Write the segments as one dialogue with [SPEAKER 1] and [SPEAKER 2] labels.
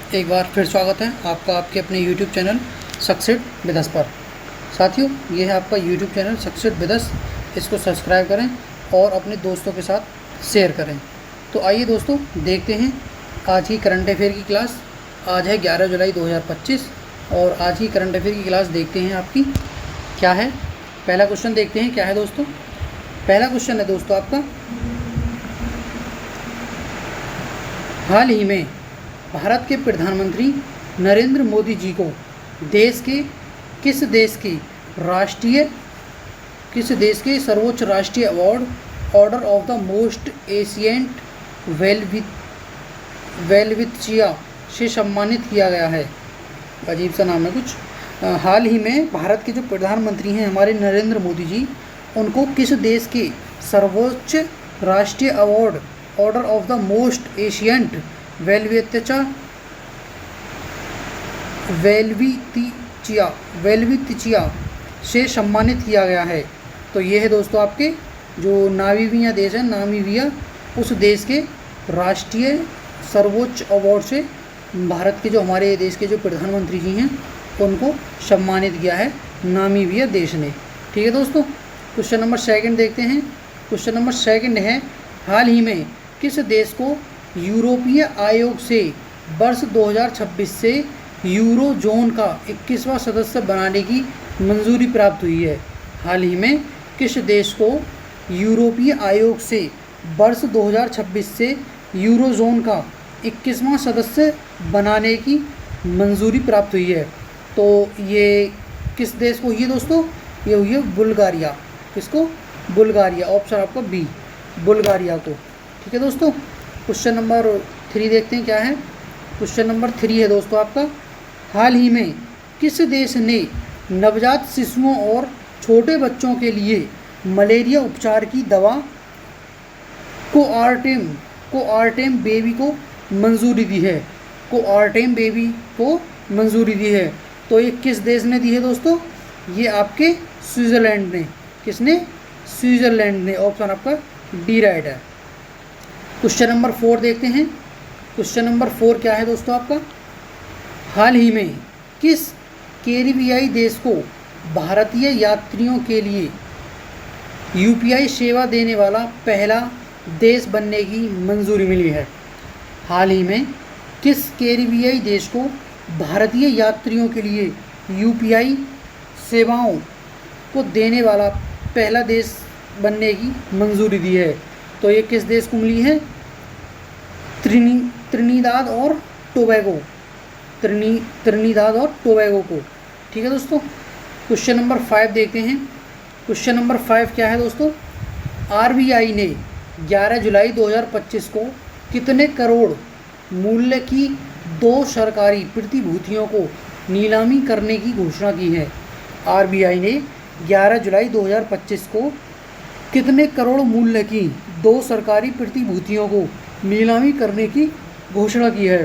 [SPEAKER 1] एक बार फिर स्वागत है आपका आपके अपने YouTube channel succeed with us पर। साथियों, ये है आपका YouTube channel succeed with us. इसको सब्सक्राइब करें और अपने दोस्तों के साथ शेयर करें। तो आइए दोस्तों, देखते हैं आज की करंट अफेयर की क्लास। आज है 11 जुलाई 2025 और आज की करंट अफेयर की क्लास देखते हैं आपकी क्या है। पहला क्वेश्चन देखते हैं क्या है दोस्तों। पहला क्वेश्चन है दोस्तों आपका, हाल ही में भारत के प्रधानमंत्री नरेंद्र मोदी जी को किस देश के सर्वोच्च राष्ट्रीय award order of the most ancient Welwitschia से सम्मानित किया गया है। अजीब सा नाम है कुछ। हाल ही में भारत के जो प्रधानमंत्री हैं हमारे नरेंद्र मोदी जी, उनको किस देश के सर्वोच्च राष्ट्रीय award order of the most ancient Welwitschia से सम्मानित किया गया है। तो ये है दोस्तों आपके जो नामीबिया देश है, नामीबिया, उस देश के राष्ट्रीय सर्वोच्च अवार्ड से भारत के जो हमारे देश के जो प्रधानमंत्री जी हैं उनको सम्मानित किया है नामीबिया देश ने। ठीक है दोस्तों, क्वेश्चन नंबर सेकंड देखते हैं। क्वेश्चन नंबर सेकंड है, हाल ही में किस देश को यूरोपीय आयोग से वर्ष 2026 से यूरो जोन का 21वां सदस्य बनाने की मंजूरी प्राप्त हुई है। हाल ही में किस देश को यूरोपीय आयोग से वर्ष 2026 से यूरो जोन का 21वां सदस्य बनाने की मंजूरी प्राप्त हुई है। तो ये किस देश को हुई है दोस्तों? ये हुई है बुल्गारिया। किसको? बुल्गारिया। ऑप्शन आपका बी, बुल्गारिया को। ठीक है दोस्तों, क्वेश्चन नंबर 3 देखते हैं क्या है। क्वेश्चन नंबर 3 है दोस्तों आपका, हाल ही में किस देश ने नवजात शिशुओं और छोटे बच्चों के लिए मलेरिया उपचार की दवा कोआर्टेम बेबी को मंजूरी दी है? कोआर्टेम बेबी को मंजूरी दी है। तो ये किस देश ने दी है दोस्तों? ये आपके स्विट्ज़रलैंड ने। किसने? स्विट्ज़रलैंड ने। ऑप्शन आपका डी राइट है। क्वेश्चन नंबर 4 देखते हैं। क्वेश्चन नंबर 4 क्या है दोस्तों आपका, हाल ही में किस कैरिबियाई देश को भारतीय यात्रियों के लिए यूपीआई सेवा देने वाला पहला देश बनने की मंजूरी मिली है? हाल ही में किस कैरिबियाई देश को भारतीय यात्रियों के लिए यूपीआई सेवाओं को देने वाला पहला देश बनने की मंजूरी दी है? तो ये किस देश को मिली है? त्रिनिदाद और टोबैगो। त्रिनिदाद और टोबैगो को। ठीक है दोस्तों, क्वेश्चन नंबर 5 देखते हैं। क्वेश्चन नंबर 5 क्या है दोस्तों, आरबीआई ने 11 जुलाई 2025 को कितने करोड़ मूल्य की 2 सरकारी प्रतिभूतियों को नीलामी करने की घोषणा की है? आरबीआई ने 11 जुलाई 2025 को कितने करोड़ मूल्य की 2 सरकारी प्रतिभूतियों को नीलामी करने की घोषणा की है?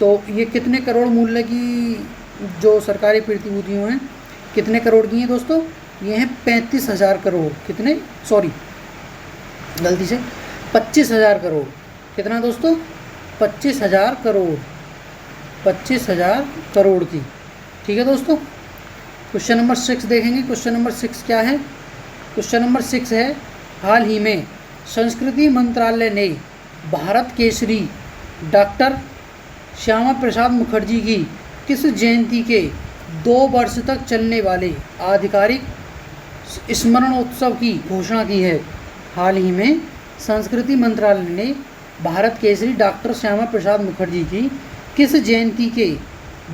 [SPEAKER 1] तो ये कितने करोड़ मूल्य की जो सरकारी प्रतिभूतियों हैं, कितने करोड़ की हैं दोस्तों? ये हैं 35,000 करोड़। कितने? सॉरी, गलती से 25,000 करोड़। कितना दोस्तों? 25,000 करोड़। 25,000 करोड़ की। ठीक है दोस्तों, क्वेश्चन नंबर 6 देखेंगे। क्वेश्चन नंबर 6 क्या है? क्वेश्चन नंबर 6 है, हाल ही में संस्कृति मंत्रालय ने भारत केसरी डॉक्टर श्यामा प्रसाद मुखर्जी की किस जयंती के 2 वर्ष तक चलने वाले आधिकारिक स्मरणोत्सव की घोषणा की है? हाल ही में संस्कृति मंत्रालय ने भारत केसरी डॉक्टर श्यामा प्रसाद मुखर्जी की किस जयंती के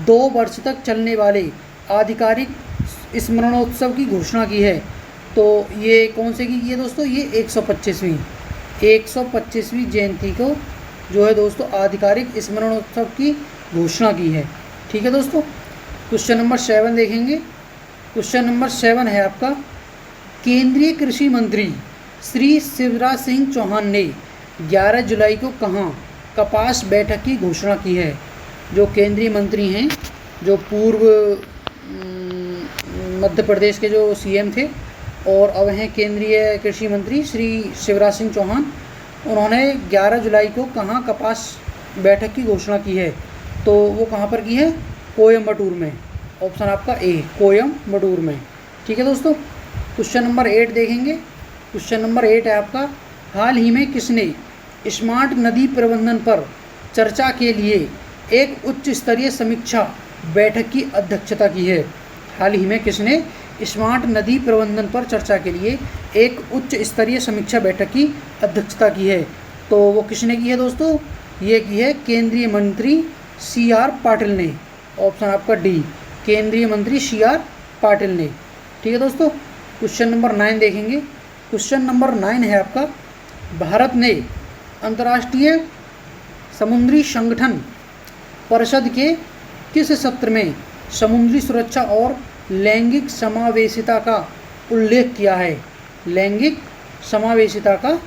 [SPEAKER 1] 2 वर्ष तक चलने वाले आधिकारिक स्मरणोत्सव की घोषणा की है? तो ये कौन से की है दोस्तों? ये 125वीं जयंती को जो है दोस्तों आधिकारिक स्मरणोत्सव की घोषणा की है। ठीक है दोस्तों, क्वेश्चन नंबर 7 देखेंगे। क्वेश्चन नंबर 7 है आपका, केंद्रीय कृषि मंत्री श्री शिवराज सिंह चौहान ने 11 जुलाई को कहाँ कपास बैठक की घोषणा की है? जो केंद्रीय मंत्री हैं, जो पूर्व मध्य प्रदेश के जो सीएम थे और अब हैं केंद्रीय कृषि मंत्री श्री शिवराज सिंह चौहान, उन्होंने 11 जुलाई को कहाँ कपास बैठक की घोषणा की है? तो वो कहाँ पर की है? कोयम्बटूर में। ऑप्शन आपका ए, कोयम्बटूर में। ठीक है दोस्तों, क्वेश्चन नंबर 8 देखेंगे। क्वेश्चन नंबर 8 है आपका, हाल ही में किसने स्मार्ट नदी प्रबंधन पर चर्चा के लिए एक उच्च स्तरीय समीक्षा बैठक की अध्यक्षता की है? हाल ही में किसने स्मार्ट नदी प्रबंधन पर चर्चा के लिए एक उच्च स्तरीय समीक्षा बैठक की अध्यक्षता की है? तो वो किसने की है दोस्तों? ये की है केंद्रीय मंत्री CR पाटिल ने। ऑप्शन आपका डी, केंद्रीय मंत्री CR पाटिल ने। ठीक है दोस्तों, क्वेश्चन नंबर 9 देखेंगे। क्वेश्चन नंबर 9 है आपका, भारत ने अंतर्राष्ट्रीय समुद्री संगठन परिषद के किस सत्र में समुद्री सुरक्षा और लैंगिक समावेशिता का उल्लेख किया है? लैंगिक समावेशिता का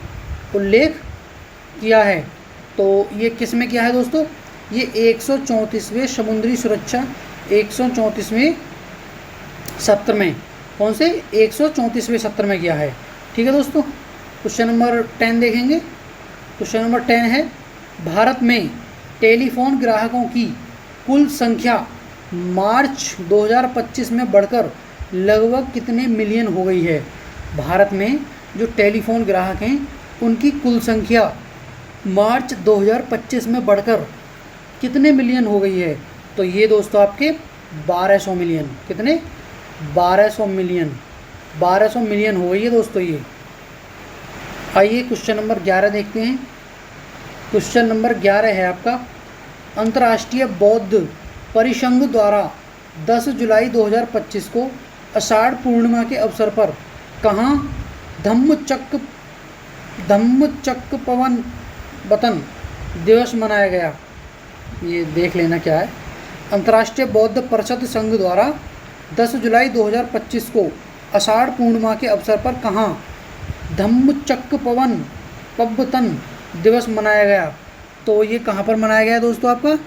[SPEAKER 1] उल्लेख किया है। तो ये किस में किया है दोस्तों? ये 134वें समुद्री सुरक्षा 134वें सत्र में, कौन से 134वें सत्र में किया है। ठीक है दोस्तों, क्वेश्चन नंबर 10 देखेंगे। क्वेश्चन नंबर 10 है, भारत में टेलीफोन ग्राहकों की कुल संख्या मार्च 2025 में बढ़कर लगभग कितने मिलियन हो गई है? भारत में जो टेलीफोन ग्राहक हैं उनकी कुल संख्या मार्च 2025 में बढ़कर कितने मिलियन हो गई है? तो ये दोस्तों आपके 1200 मिलियन। कितने? 1200 मिलियन। 1200 मिलियन हो गई है दोस्तों ये। आइए क्वेश्चन नंबर 11 देखते हैं। क्वेश्चन नंबर 11 है आपका, अंतर्राष्ट्रीय बौद्ध परिसंघ द्वारा 10 जुलाई 2025 को आषाढ़ पूर्णिमा के अवसर पर कहाँ धम्मचक्कपवन वतन दिवस मनाया गया? ये देख लेना क्या है। अंतर्राष्ट्रीय बौद्ध परिषद संघ द्वारा 10 जुलाई 2025 को आषाढ़ पूर्णिमा के अवसर पर कहाँ धम्मचक्कपवन दिवस मनाया गया? तो ये कहाँ पर मनाया गया दोस्तों आपका?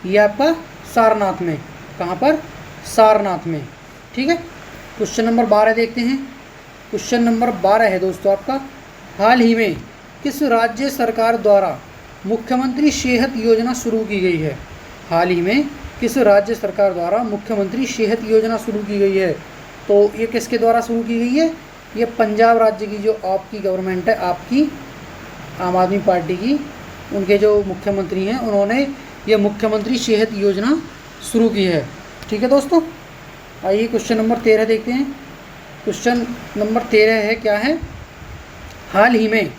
[SPEAKER 1] ये आपका सारनाथ में। कहाँ पर? सारनाथ में। ठीक है, क्वेश्चन नंबर 12 देखते हैं। क्वेश्चन नंबर 12 है दोस्तों आपका, हाल ही में किस राज्य सरकार द्वारा मुख्यमंत्री सेहत योजना शुरू की गई है? हाल ही में किस राज्य सरकार द्वारा मुख्यमंत्री सेहत योजना शुरू की गई है? तो ये किसके द्वारा शुरू की गई है? ये पंजाब राज्य की जो आपकी गवर्नमेंट है, आपकी आम आदमी पार्टी की, उनके जो मुख्यमंत्री हैं उन्होंने ये मुख्यमंत्री सेहत योजना शुरू की है। ठीक है दोस्तों, आइए क्वेश्चन नंबर 13 देखते हैं। क्वेश्चन नंबर 13 है, क्या है, हाल ही में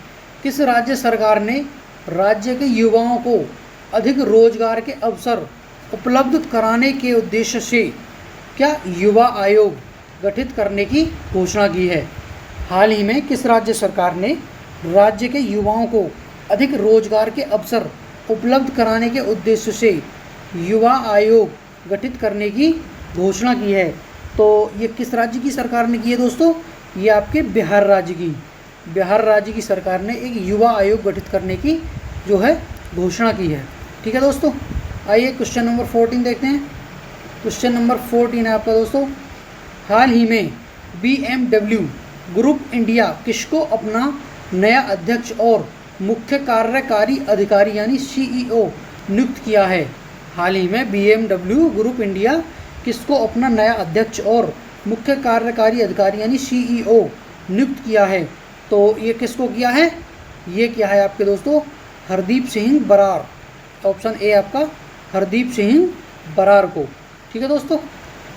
[SPEAKER 1] किस राज्य सरकार ने राज्य के युवाओं को अधिक रोजगार के अवसर उपलब्ध कराने के उद्देश्य से क्या युवा आयोग गठित करने की घोषणा की है? हाल ही में किस राज्य सरकार ने राज्य के युवाओं को अधिक रोजगार के अवसर उपलब्ध कराने के उद्देश्य से युवा आयोग गठित करने की घोषणा की है? तो ये किस राज्य की सरकार ने की है दोस्तों? ये आपके बिहार राज्य की, बिहार राज्य की सरकार ने एक युवा आयोग गठित करने की जो है घोषणा की है। ठीक है दोस्तों, आइए क्वेश्चन नंबर 14 देखते हैं। क्वेश्चन नंबर 14 है आपका दोस्तों, हाल ही में BMW ग्रुप इंडिया किसको अपना नया अध्यक्ष और मुख्य कार्यकारी अधिकारी यानी CEO नियुक्त किया है? हाल ही में BMW ग्रुप इंडिया किसको अपना नया अध्यक्ष और मुख्य कार्यकारी अधिकारी यानी CEO नियुक्त किया है? तो ये किसको किया है? ये किया है आपके दोस्तों हरदीप सिंह बरार। ऑप्शन ए आपका हरदीप सिंह बरार को। ठीक है दोस्तों,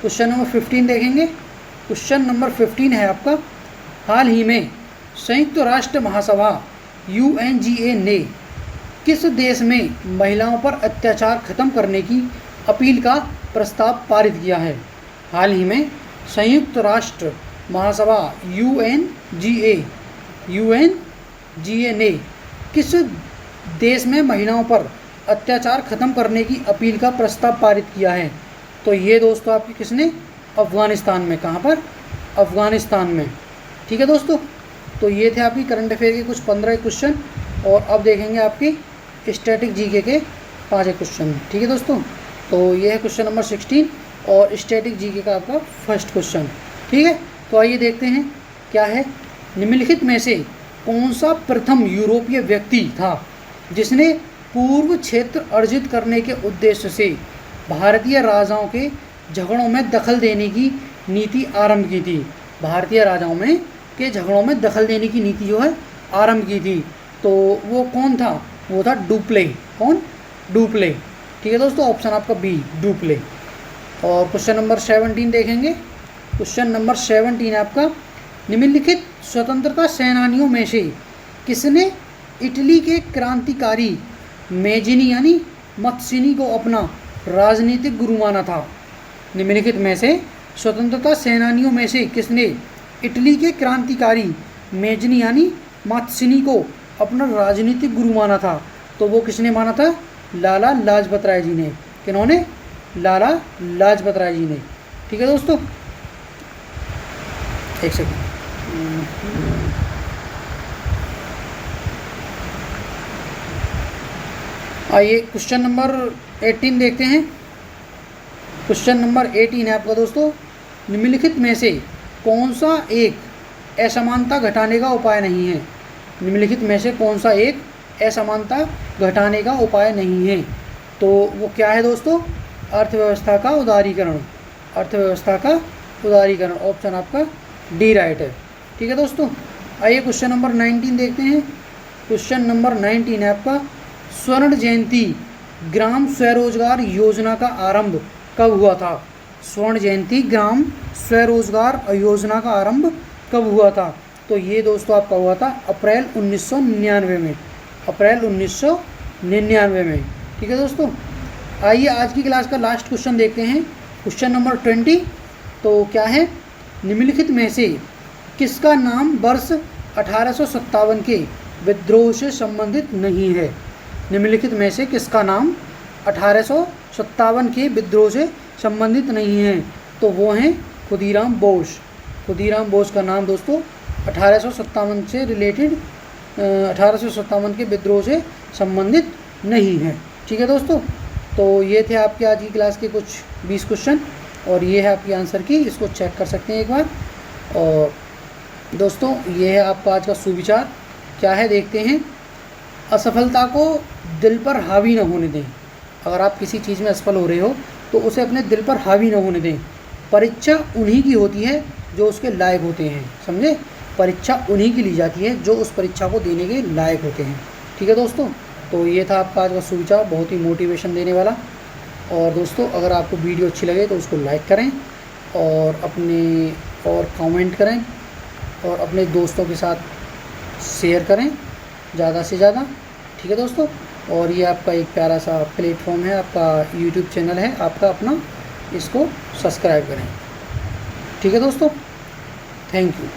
[SPEAKER 1] क्वेश्चन नंबर 15 देखेंगे। क्वेश्चन नंबर 15 है आपका, हाल ही में संयुक्त राष्ट्र महासभा UNGA ने किस देश में महिलाओं पर अत्याचार खत्म करने की अपील का प्रस्ताव पारित किया है? हाल ही में संयुक्त राष्ट्र महासभा UNGA ने किस देश में महिलाओं पर अत्याचार खत्म करने की अपील का प्रस्ताव पारित किया है? तो ये दोस्तों आपकी किसने? अफ़गानिस्तान में। कहाँ पर? अफ़गानिस्तान में। ठीक है दोस्तों, तो ये थे आपकी करंट अफेयर के कुछ 15 क्वेश्चन, और अब देखेंगे आपकी स्टैटिक जीके के 5 क्वेश्चन। ठीक है दोस्तों, तो ये है क्वेश्चन नंबर 16 और स्टैटिक जीके का आपका फर्स्ट क्वेश्चन। ठीक है, तो आइए देखते हैं क्या है। निम्नलिखित में से कौन सा प्रथम यूरोपीय व्यक्ति था जिसने पूर्व क्षेत्र अर्जित करने के उद्देश्य से भारतीय राजाओं के झगड़ों में दखल देने की नीति आरंभ की थी। भारतीय राजाओं में के झगड़ों में दखल देने की नीति जो है आरंभ की थी। तो वो कौन था? वो था डुप्ले। कौन? डुप्ले। ठीक है दोस्तों, ऑप्शन आपका बी, डुप्ले। और क्वेश्चन नंबर 17 देखेंगे। क्वेश्चन नंबर 17 है आपका, निम्नलिखित स्वतंत्रता सेनानियों में से किसने इटली के क्रांतिकारी मेजिनी यानी मत्सिनी को अपना राजनीतिक गुरु माना था? निम्नलिखित में से स्वतंत्रता सेनानियों में से किसने इटली के क्रांतिकारी मेजिनी यानी मत्सिनी को अपना राजनीतिक गुरु माना था? तो वो किसने माना था? लाला लाजपत राय जी ने। किन्होंने? लाला लाजपत राय जी ने। ठीक है दोस्तों, एक सेकंड। आइए क्वेश्चन नंबर 18 देखते हैं। क्वेश्चन नंबर 18 है आपका दोस्तों, निम्नलिखित में से कौन सा एक असमानता घटाने का उपाय नहीं है? निम्नलिखित में से कौन सा एक असमानता घटाने का उपाय नहीं है? तो वो क्या है दोस्तों? अर्थव्यवस्था का उदारीकरण। अर्थव्यवस्था का उदारीकरण, ऑप्शन आपका डी राइट है। ठीक है दोस्तों, आइए क्वेश्चन नंबर 19 देखते हैं। क्वेश्चन नंबर 19 है आपका, स्वर्ण जयंती ग्राम स्वरोजगार योजना का आरंभ कब हुआ था? स्वर्ण जयंती ग्राम स्वरोजगार योजना का आरंभ कब हुआ था? तो ये दोस्तों आपका हुआ था अप्रैल 1999 में। अप्रैल 1999 में। ठीक है दोस्तों, आइए आज की क्लास का लास्ट क्वेश्चन देखते हैं। Question number 20। तो क्या है? निम्नलिखित में से किसका नाम वर्ष 1857 के विद्रोह से संबंधित नहीं है? निम्नलिखित में से किसका नाम 1857 के विद्रोह से संबंधित नहीं है? तो वो हैं खुदीराम बोस। खुदीराम बोस का नाम दोस्तों 1857 से रिलेटेड 1857 के विद्रोह से संबंधित नहीं है। ठीक है दोस्तों, तो ये थे आपके आज की क्लास के कुछ 20 क्वेश्चन और ये है आपकी आंसर की। इसको चेक कर सकते हैं एक बार। और दोस्तों ये है आपका आज का सुविचार। क्या है देखते हैं। असफलता को दिल पर हावी न होने दें। अगर आप किसी चीज़ में असफल हो रहे हो तो उसे अपने दिल पर हावी न होने दें। परीक्षा उन्हीं की होती है जो उसके लायक होते हैं। समझे? परीक्षा उन्हीं की ली जाती है जो उस परीक्षा को देने के लायक होते हैं। ठीक है दोस्तों, तो ये था आपका आज का सुविचार, बहुत ही मोटिवेशन देने वाला। और दोस्तों अगर आपको वीडियो अच्छी लगे तो उसको लाइक करें और कमेंट करें और अपने दोस्तों के साथ शेयर करें ज़्यादा से ज़्यादा। ठीक है दोस्तों, और ये आपका एक प्यारा सा प्लेटफॉर्म है, आपका यूट्यूब चैनल है आपका अपना, इसको सब्सक्राइब करें। ठीक है दोस्तों, थैंक यू।